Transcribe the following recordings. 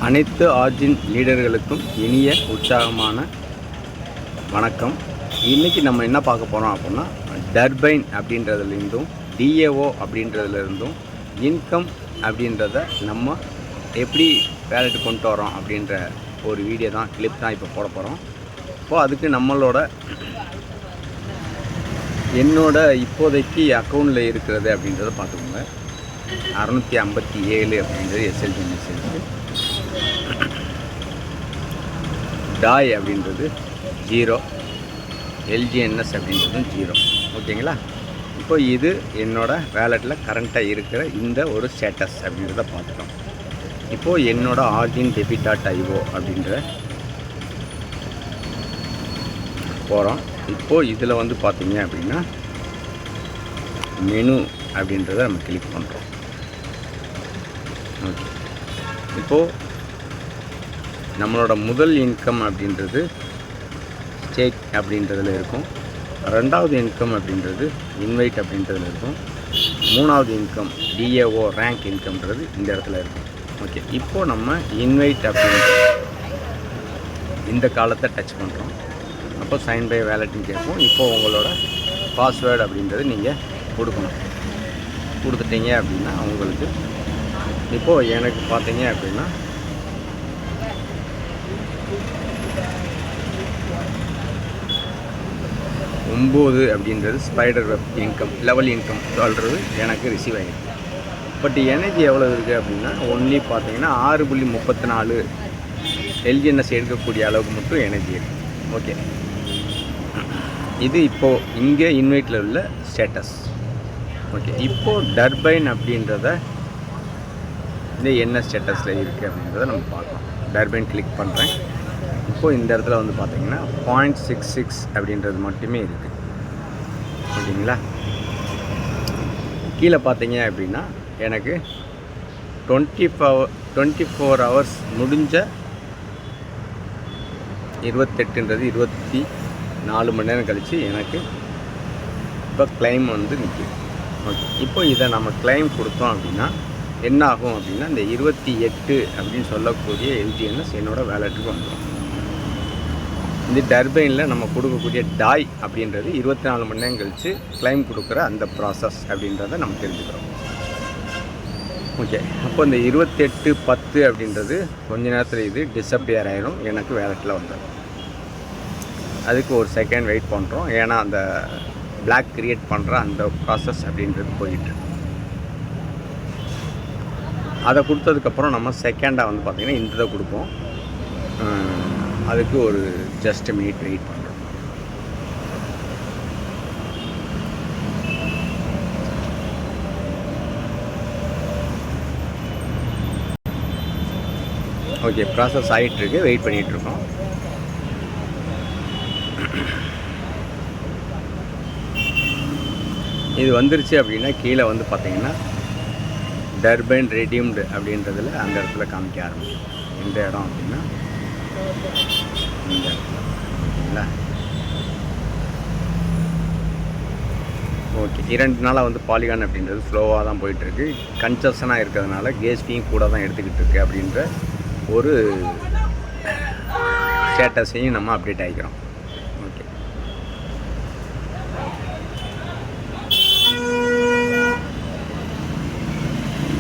அனைத்து ஆர்ஜின் லீடர்களுக்கும் இனிய உற்சாகமான வணக்கம். இன்றைக்கி நம்ம என்ன பார்க்க போகிறோம் அப்படின்னா, டர்பைன் அப்படின்றதுலேருந்தும் டிஏஓ அப்படின்றதுலேருந்தும் இன்கம் அப்படின்றத நம்ம எப்படி வேலைக்கு கொண்டு வரோம் அப்படின்ற ஒரு வீடியோ தான், கிளிப் தான் இப்போ போட போகிறோம். இப்போது அதுக்கு என்னோட இப்போதைக்கு அக்கௌண்ட்டில் இருக்கிறது அப்படின்றத பார்த்துக்கோங்க. 657 அப்படின்றது எஸ்எல்ஜி மெசேஜ். டாய் அப்படின்றது 0, எல்ஜிஎன்எஸ் அப்படின்றதும் 0. ஓகேங்களா? இப்போ இது என்னோடய வேலெட்டில் கரண்ட்டாக இருக்கிற இந்த ஒரு ஸ்டேட்டஸ் அப்படின்றத பார்த்துட்டோம். இப்போது என்னோட ஆர்ஜின் debit.io அப்படின்ற போகிறோம். இப்போது இதில் வந்து பார்த்திங்க அப்படின்னா மெனு அப்படின்றத நம்ம கிளிக் பண்ணுறோம். ஓகே, இப்போது நம்மளோட முதல் இன்கம் அப்படின்றது ஸ்டேக் அப்படின்றதில் இருக்கும். ரெண்டாவது இன்கம் அப்படின்றது இன்வைட் அப்படின்றதில் இருக்கும். மூணாவது இன்கம் டிஏஓ ரேங்க் இன்கம்ன்றது இந்த இடத்துல இருக்கும். ஓகே, இப்போது நம்ம இன்வைட் அப்படின்ற இந்த காலத்தை டச் பண்ணுறோம். அப்போ சைன் பை வேலெட்னு கேட்போம். இப்போது உங்களோட பாஸ்வேர்டு அப்படின்றது நீங்கள் கொடுக்கணும். கொடுத்துட்டீங்க அப்படின்னா உங்களுக்கு இப்போது எனக்கு பார்த்தீங்க அப்படின்னா $9 அப்படின்றது spider web income, level income சொல்கிறது எனக்கு ரிசீவ் ஆகிருக்கு. பட் எனர்ஜி எவ்வளோ இருக்குது அப்படின்னா ஒன்லி பார்த்தீங்கன்னா 6.34 எல்ஜிஎன்எஸ் எடுக்கக்கூடிய அளவுக்கு மட்டும் எனர்ஜி இருக்குது. ஓகே, இது இப்போது இங்கே இன்வைட்டில் உள்ள ஸ்டேட்டஸ். ஓகே, இப்போது டர்பைன் அப்படின்றத இந்த என்ன ஸ்டேட்டஸில் இருக்குது அப்படின்றத நம்ம பார்க்கலாம். டர்பைன் கிளிக் பண்ணுறேன். இப்போது இந்த இடத்துல வந்து பார்த்திங்கன்னா 0.66 அப்படின்றது மட்டுமே இருக்குது. ஓகேங்களா? கீழே பார்த்தீங்க அப்படின்னா எனக்கு 24 ஹவர்ஸ் முடிஞ்ச 28ன்றது 24 மணி நேரம் கழித்து எனக்கு இப்போ கிளைம் வந்து நிற்கிது. ஓகே, இப்போ இதை நம்ம கிளைம் கொடுத்தோம் அப்படின்னா என்ன ஆகும் அப்படின்னா இந்த 28 அப்படின்னு சொல்லக்கூடிய எல்ஜிஎன்எஸ் என்னோடய வேலெட்டுக்கு வந்துடும். இந்த டர்பைனில் நம்ம கொடுக்கக்கூடிய டாய் அப்படின்றது 24 மணி நேரம் கழித்து கிளைம் கொடுக்குற அந்த ப்ராசஸ் அப்படின்றத நம்ம தெரிஞ்சுக்கிறோம். ஓகே, அப்போ இந்த 28/10 அப்படின்றது கொஞ்ச நேரத்தில் இது டிஸப்பியர் ஆகிடும், எனக்கு வேலெட்டில் வந்துடும். அதுக்கு ஒரு செகண்ட் வெயிட் பண்ணுறோம், ஏன்னா அந்த பிளாக் கிரியேட் பண்ணுற அந்த ப்ராசஸ் அப்படின்றது போயிட்டு. அதை கொடுத்ததுக்கப்புறம் நம்ம செகண்டாக வந்து பார்த்திங்கன்னா இந்த இதை கொடுப்போம். அதுக்கு ஒரு ஜஸ்ட் மினிட் வெயிட் பண்ணுறோம். ஓகே, ப்ராசஸ் ஆகிட்டுருக்கு, வெயிட் பண்ணிகிட்ருக்கோம். இது வந்துருச்சு அப்படின்னா கீழே வந்து பார்த்திங்கன்னா டர்பைன் ரெடீம்டு அப்படின்றதில் அந்த இடத்துல காமிக்க ஆரம்பிக்கும். இந்த இடம் அப்படின்னா இந்த இடத்துல. ஓகேங்களா? ஓகே, 2 நாளாக வந்து பாலிகான் அப்படின்றது ஸ்லோவாக தான் போயிட்டுருக்கு. கன்சஷனாக இருக்கிறதுனால கேஸ் ஃபீயும் கூட தான் எடுத்துக்கிட்டு இருக்கு அப்படின்ற ஒரு ஸ்டேட்டஸையும் நம்ம அப்டேட் ஆகிக்கிறோம். ஓகே,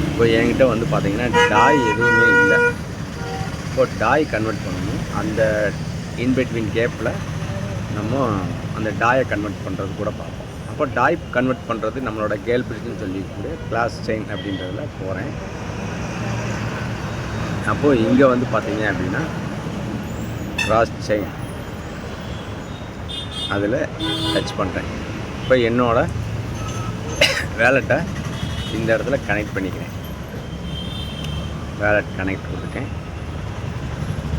இப்போ என்கிட்ட வந்து பார்த்திங்கன்னா டாய் எதுவுமே இல்லை. இப்போ டாய் கன்வெர்ட் பண்ணணும். அந்த இன்பிட்வீன் கேப்பில் நம்ம அந்த டாயை கன்வெர்ட் பண்ணுறது கூட பார்ப்போம். அப்போ டாய் கன்வெர்ட் பண்ணுறது நம்மளோட கேல் பிரிட்ஜுன்னு சொல்லிக்கூடிய கிளாஸ் செயின் அப்படின்றதுல போகிறேன். அப்போது இங்கே வந்து பார்த்திங்க அப்படின்னா கிராஸ் செயின் அதில் டச் பண்ணுறேன். இப்போ என்னோடய வேலெட்டை இந்த இடத்துல கனெக்ட் பண்ணிக்கிறேன். வேலெட் கனெக்ட்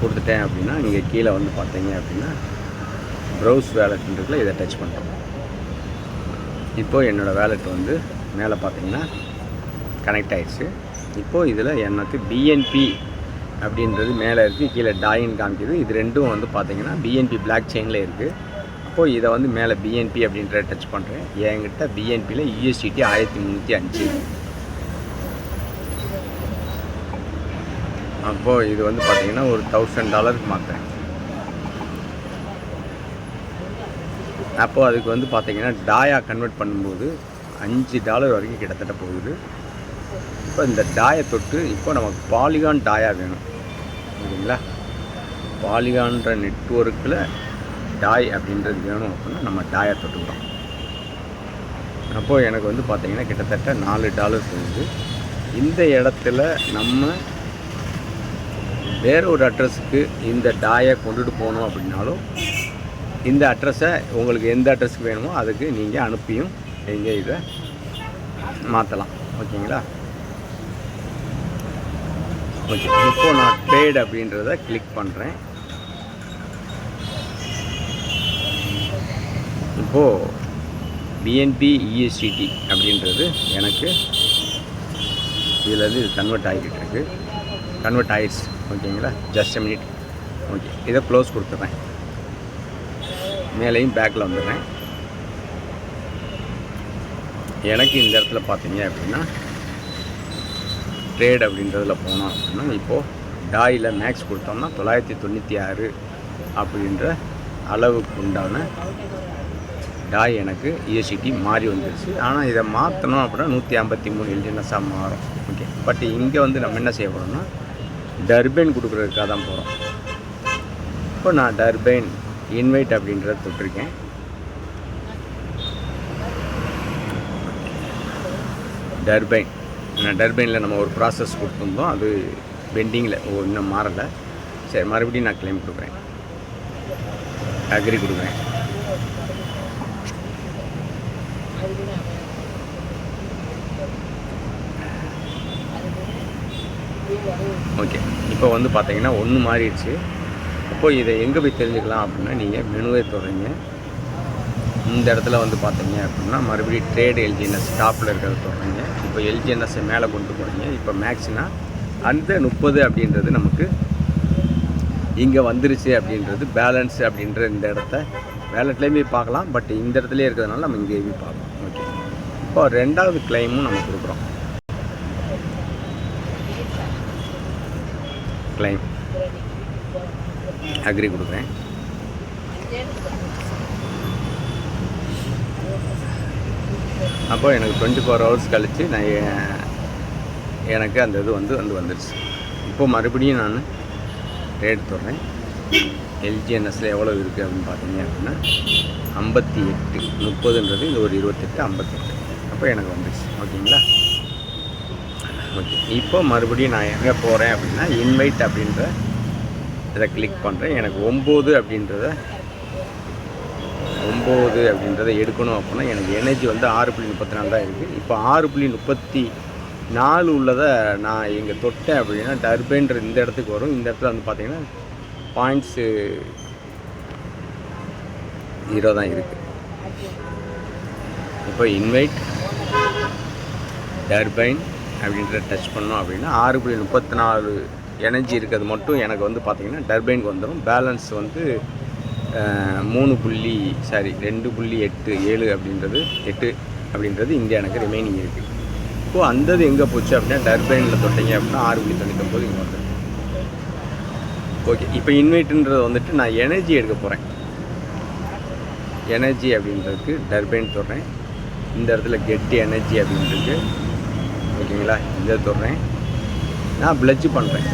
கொடுத்துட்டேன் அப்படின்னா இங்கே கீழே வந்து பார்த்தீங்க அப்படின்னா ப்ரௌஸ் வேலெட்ன்றதுல இதை டச் பண்ணுறோம். இப்போது என்னோடய வேலெட் வந்து மேலே பார்த்தீங்கன்னா கனெக்ட் ஆகிடுச்சு. இப்போது இதில் எனக்கு பிஎன்பி அப்படின்றது மேலே இருக்குது, கீழே டாயின் காமிக்குது. இது ரெண்டும் வந்து பார்த்திங்கன்னா பிஎன்பி பிளாக் செயினில் இருக்குது. அப்போது இதை வந்து மேலே பிஎன்பி அப்படின்றத டச் பண்ணுறேன். என்கிட்ட பிஎன்பியில் USDT 1305. அப்போது இது வந்து பார்த்திங்கன்னா ஒரு $1000 மாற்றுறேன். அப்போது அதுக்கு வந்து பார்த்திங்கன்னா டாயா கன்வெர்ட் பண்ணும்போது $5 வரைக்கும் கிட்டத்தட்ட போகுது. இப்போ இந்த டாயை தொட்டு இப்போ நமக்கு பாலிகான் டாயா வேணும் ஓகேங்களா. பாலிகான்ற நெட்வொர்க்கில் டாய் அப்படின்றது வேணும் அப்படின்னா நம்ம டாயை தொட்டுக்கிறோம். அப்போது எனக்கு வந்து பார்த்திங்கன்னா கிட்டத்தட்ட $4 போகுது. இந்த இடத்துல நம்ம வேறு ஒரு அட்ரஸுக்கு இந்த டாயை கொண்டுட்டு போகணும் அப்படின்னாலும் இந்த அட்ரஸை உங்களுக்கு எந்த அட்ரஸுக்கு வேணுமோ அதுக்கு நீங்கள் அனுப்பியும் நீங்கள் இதை மாற்றலாம் ஓகேங்களா. ஓகே, இப்போது நான் ட்ரேட் அப்படின்றத கிளிக் பண்ணுறேன். இப்போது BNB USDT அப்படின்றது எனக்கு இதில் இது கன்வெர்ட் ஆகிக்கிட்டு இருக்கு. கன்வெர்ட் ஆகிடுச்சு ஓகேங்களா. Just a minute. ஓகே, இதை க்ளோஸ் கொடுத்துட்றேன். மேலேயும் பேக்கில் வந்துடுறேன். எனக்கு இந்த இடத்துல பார்த்தீங்க அப்படின்னா ட்ரேட் அப்படின்றதில் போனோம் அப்படின்னா இப்போது டாயில் மேக்ஸ் கொடுத்தோம்னா 996 அப்படின்ற அளவுக்கு உண்டான டாய் எனக்கு USDT மாறி வந்துருச்சு. ஆனால் இதை மாற்றணும் அப்படின்னா 153 LGNS மாறும். ஓகே, பட் இங்கே வந்து நம்ம என்ன செய்ய போகிறோம்னா டர்பைன் கொடுக்குறதுக்காக தான் போகிறோம். இப்போ நான் டர்பைன் இன்வைட் அப்படின்றத தொட்டிருக்கேன். டர்பைனில் நம்ம ஒரு ப்ராசஸ் கொடுத்துருந்தோம், அது பெண்டிங்கில் இன்னும் மாறலை. சரி, மறுபடியும் நான் கிளைம் கொடுக்குறேன், அக்ரி கொடுக்குறேன். ஓகே, இப்போ வந்து பார்த்தீங்கன்னா ஒன்று மாறிடுச்சு. அப்போது இதை எங்கே போய் தெரிஞ்சுக்கலாம் அப்படின்னா நீங்கள் மெனுவை தொடங்க. இந்த இடத்துல வந்து பார்த்தீங்க அப்படின்னா மறுபடியும் ட்ரேட் LGNS டாப்பில் இருக்கிறத தொடங்க. இப்போ LGNSஸை மேலே கொண்டு போகிறீங்க. இப்போ மேக்ஸ்னா அந்த 30 அப்படின்றது நமக்கு இங்கே வந்துருச்சு அப்படின்றது பேலன்ஸ் அப்படின்ற இந்த இடத்த வேலட்லேயுமே பார்க்கலாம். பட் இந்த இடத்துலேயே இருக்கிறதுனால நம்ம இங்கேயுமே பார்க்கலாம். ஓகே, இப்போ ரெண்டாவது கிளைமும் நம்ம கொடுக்குறோம். கிளைம் அக்ரி கொடுக்குறேன். அப்போ எனக்கு 24 hours கழித்து நான் எனக்கு அந்த இது வந்துருச்சு. இப்போ மறுபடியும் நான் ரேட் தர்றேன். LGNSல எவ்வளோ இருக்குது அப்படின்னு பார்த்தீங்க அப்படின்னா 58, 30ன்றது இது ஒரு 28, 58. அப்போ எனக்கு வந்துருச்சு ஓகேங்களா. ஓகே, இப்போ மறுபடியும் நான் எங்கே போகிறேன் அப்படின்னா இன்வைட் அப்படின்ற இதை கிளிக் பண்ணுறேன். எனக்கு 9 அப்படின்றத எடுக்கணும் அப்படின்னா எனக்கு எனர்ஜி வந்து 6.34 தான் இருக்குது. இப்போ 6.34 உள்ளதை நான் இங்கே தொட்டேன் அப்படின்னா டர்பைன்ற இந்த இடத்துக்கு வரும். இந்த இடத்துல வந்து பார்த்திங்கன்னா 0.0 தான் இருக்குது. இப்போ இன்வைட் டர்பைன் அப்படின்ற டச் பண்ணோம் அப்படின்னா 6.34 எனர்ஜி இருக்கிறது மட்டும் எனக்கு வந்து பார்த்திங்கன்னா டர்பைனுக்கு வந்துடும். பேலன்ஸ் வந்து 2.87 அப்படின்றது இங்கே எனக்கு ரிமைனிங் இருக்குது. இப்போது அந்தது எங்கே போச்சு அப்படின்னா டர்பைனில் தொட்டிங்க அப்படின்னா 6.99 இங்கே வந்துடும். ஓகே, இப்போ இன்வைட்டுன்றது வந்துட்டு நான் எனர்ஜி எடுக்க போகிறேன். எனர்ஜி அப்படின்றதுக்கு டர்பைன் தொடுறேன். இந்த இடத்துல கெட் எனர்ஜி அப்படின்றது ஓகேங்களா. இதை தொடுறேன். நான் ப்ளட்ஜ் பண்ணுறேன்.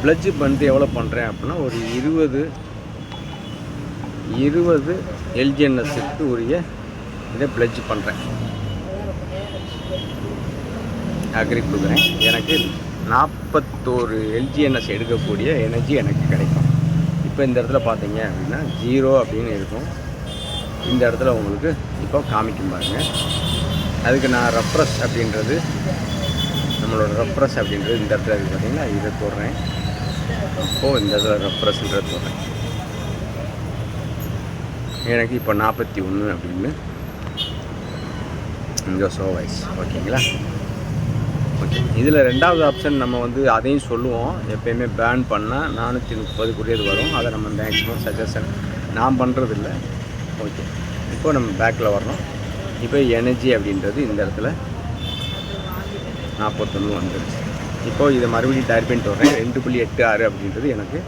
ப்ளட்ஜ் பண்ணிட்டு எவ்வளோ பண்ணுறேன் அப்படின்னா ஒரு 20 LGNSக்கு உரிய இதை ப்ளட்ஜ் பண்ணுறேன். அக்ரி கொடுக்குறேன். எனக்கு 41 LGNS எடுக்கக்கூடிய எனர்ஜி எனக்கு கிடைக்கும். இப்போ இந்த இடத்துல பார்த்தீங்க அப்படின்னா 0 அப்படின்னு இருக்கும். இந்த இடத்துல உங்களுக்கு இப்போ காமிக்கும் பாருங்கள். அதுக்கு நான் ரெஃப்ரெஷ் அப்படின்றது நம்மளோட ரெஃப்ரெஷ் அப்படின்றது இந்த இடத்துல இருக்குது பார்த்தீங்கன்னா, இதை தொடுறேன். அப்போது இந்த இடத்துல ரெஃப்ரெஷ்ன்றது தொடுறேன். எனக்கு இப்போ 41 அப்படின்னு இங்கே ஷோ வாய்ஸ் ஓகேங்களா. ஓகே, இதில் ரெண்டாவது ஆப்ஷன் நம்ம வந்து அதையும் சொல்லுவோம். எப்போயுமே பேன் பண்ணால் 430 வரும். அதை நம்ம மேக்ஸிமம் சஜஷன் நான் பண்ணுறதில்ல. ஓகே, இப்போ நம்ம பேக்கில் வரணும். இப்போ எனர்ஜி அப்படின்றது இந்த இடத்துல 41 வந்துடுச்சு. இப்போது இதை மறுபடியும் டர்பைன் தோறேன். 2.86 அப்படின்றது எனக்கு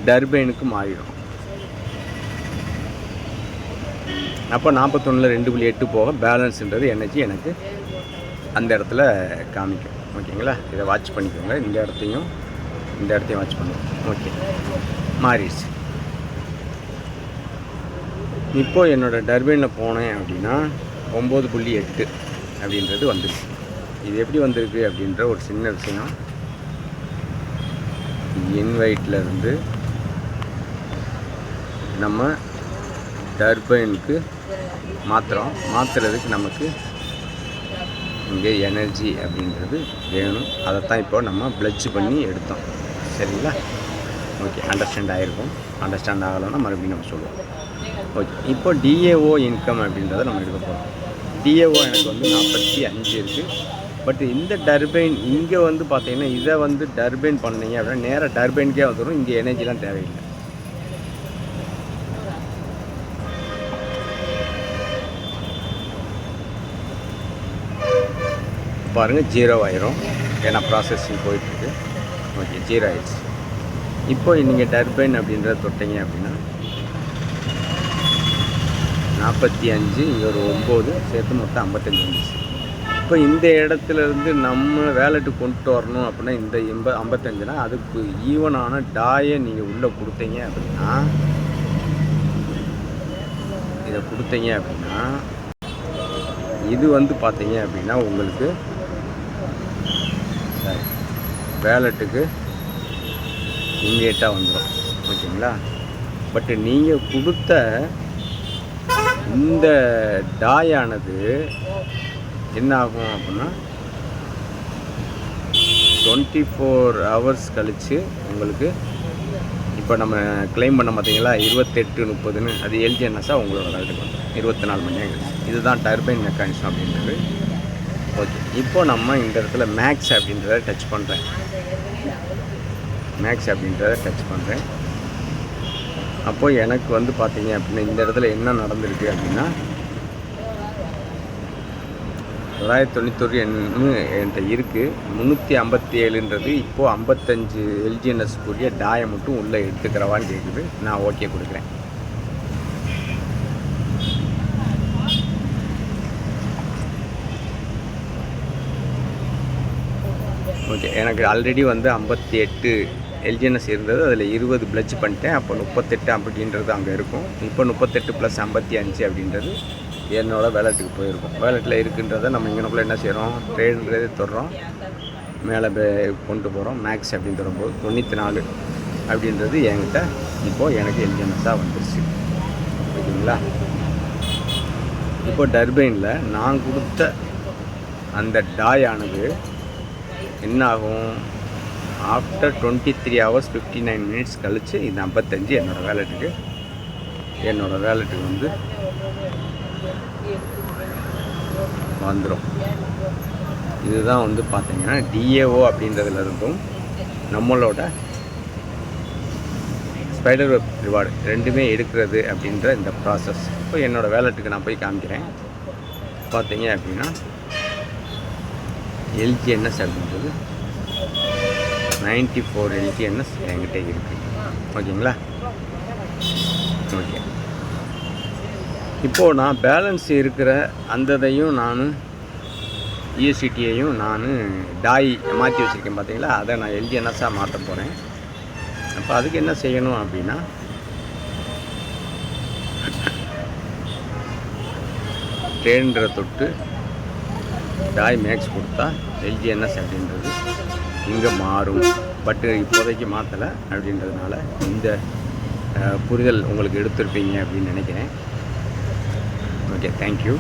டர்பைனுக்கு மாறிடும். அப்போ 41ல் 2.8 போக பேலன்ஸுன்றது எனர்ஜி எனக்கு அந்த இடத்துல காமிக்கும். ஓகேங்களா? இதை வாட்ச் பண்ணிக்கோங்க. இந்த இடத்தையும் வாட்ச் பண்ணுவோம். ஓகே, மாறிடுச்சு. இப்போது என்னோடய டர்பைனில் போனேன் அப்படின்னா 9.8 அப்படின்றது வந்துருக்கு. இது எப்படி வந்திருக்கு அப்படின்ற ஒரு சின்ன விஷயம். இன்வைட்லேருந்து நம்ம டர்பைனுக்கு மாற்றுறதுக்கு நமக்கு இங்கே எனர்ஜி அப்படின்றது வேணும். அதைத்தான் இப்போ நம்ம ப்ளட்ஜ் பண்ணி எடுத்தோம். சரிங்களா? ஓகே, அண்டர்ஸ்டாண்ட் ஆகிருக்கும். அண்டர்ஸ்டாண்ட் ஆகலைன்னா மறுபடியும் நம்ம சொல்லுவோம். ஓகே, இப்போ டிஏஓ இன்கம் அப்படின்றத நம்ம எடுக்க போகிறோம். டிஏஓ எனக்கு வந்து 45 இருக்குது. பட் இந்த டர்பைன் இங்கே வந்து பார்த்தீங்கன்னா இதை வந்து டர்பைன் பண்ணிங்க அப்படின்னா நேராக டர்பைனுக்கே வந்துடும். இங்கே எனர்ஜிலாம் தேவையில்லை. பாருங்கள், 0 ஆயிரும். ஏன்னா ப்ராசஸிங் போயிட்டுருக்கு. ஓகே, 0 ஆயிடுச்சு. இப்போ நீங்கள் டர்பைன் அப்படின்றத தொட்டிங்க அப்படின்னா 45, இங்கே ஒரு 9 சேர்த்து மொத்தம் 55 வந்துச்சு. இப்போ இந்த இடத்துலேருந்து நம்ம வேலெட்டு கொண்டு வரணும் அப்படின்னா இந்த 55னா அதுக்கு ஈவனான டாயை நீங்கள் உள்ளே கொடுத்தீங்க அப்படின்னா இது வந்து பார்த்தீங்க அப்படின்னா உங்களுக்கு வேலெட்டுக்கு இம்மீடியட்டாக வந்துடும். ஓகேங்களா? பட்டு நீங்கள் கொடுத்த இந்த டாயானது என்ன ஆகும் அப்படின்னா 24 ஹவர்ஸ் கழித்து உங்களுக்கு இப்போ நம்ம கிளைம் பண்ண பார்த்தீங்களா 28:30ன்னு அது எல்ஜிஎன்எஸ்ஸாக உங்களோட வேலெட்டுக்கு வந்துடும். 24 மணி நேரம் கழிச்சு. இதுதான் டர்பைன் மெக்கானிசம் அப்படின்றது. ஓகே, இப்போது நம்ம இந்த இடத்துல மேக்ஸ் அப்படின்றத டச் பண்ணுறேன். அப்போது எனக்கு வந்து பார்த்தீங்க அப்படின்னா இந்த இடத்துல என்ன நடந்திருக்கு அப்படின்னா 991 என்கிட்ட இருக்குது. 357ன்றது இப்போது 55 எல்ஜிஎன்எஸ்க்குரிய டாயை மட்டும் உள்ளே எடுத்துக்கிறவான்னு கேட்குது. நான் ஓகே கொடுக்குறேன். ஓகே, எனக்கு ஆல்ரெடி வந்து 58 எல்ஜிஎன்எஸ் இருந்தது. அதில் 20 ப்ளட்ஜ் பண்ணிட்டேன். அப்போ 38 அப்படின்றது அங்கே இருக்கும். இப்போ 38 + 55 அப்படின்றது என்னோடய வேலெட்டுக்கு போயிருக்கும். வேலெட்டில் இருக்குன்றதை நம்ம இங்கனக்குள்ளே என்ன செய்கிறோம், ட்ரேடுன்றது தொடுறோம், மேலே கொண்டு போகிறோம். மேக்ஸ் அப்படின்னு தரும்போது 94 அப்படின்றது என்கிட்ட இப்போது எனக்கு எல்ஜிஎன்எஸ்ஸாக வந்துருச்சு. ஓகேங்களா? இப்போ டர்பைனில் நான் கொடுத்த அந்த டாயானது என்ன ஆகும், ஆஃப்டர் 23 hours 59 minutes கழித்து இந்த 55 என்னோடய வேலெட்டுக்கு வந்து வந்துடும். இதுதான் வந்து பார்த்திங்கன்னா டிஏஓ அப்படின்றதுலேருந்தும் நம்மளோட ஸ்பைடர் வெப் ரிவார்டு ரெண்டுமே எடுக்கிறது அப்படின்ற இந்த ப்ராசஸ். இப்போ என்னோடய வேலெட்டுக்கு நான் போய் காமிக்கிறேன். பார்த்தீங்க அப்படின்னா எல்ஜிஎன்எஸ் அப்படின்றது 94 எல்ஜிஎன்எஸ் என்கிட்ட இருக்குது. ஓகேங்களா? ஓகே, இப்போது நான் பேலன்ஸ் இருக்கிற அந்ததையும் நான் இஎஸ்சிடியையும் நான் டாய் மாற்றி வச்சுருக்கேன். பார்த்தீங்களா? அதை நான் எல்ஜிஎன்எஸ்ஸாக மாற்ற போகிறேன். அப்போ அதுக்கு என்ன செய்யணும் அப்படின்னா ட்ரேடுன்ற தொட்டு டாய் மேக்ஸ் கொடுத்தா எல்ஜிஎன்எஸ் அப்படின்றது இங்கே மாறும். பட்டு இப்போதைக்கு மாற்றலை அப்படின்றதுனால இந்த புரிதல் உங்களுக்கு எடுத்திருப்பீங்க அப்படின்னு நினைக்கிறேன். Okay, thank you.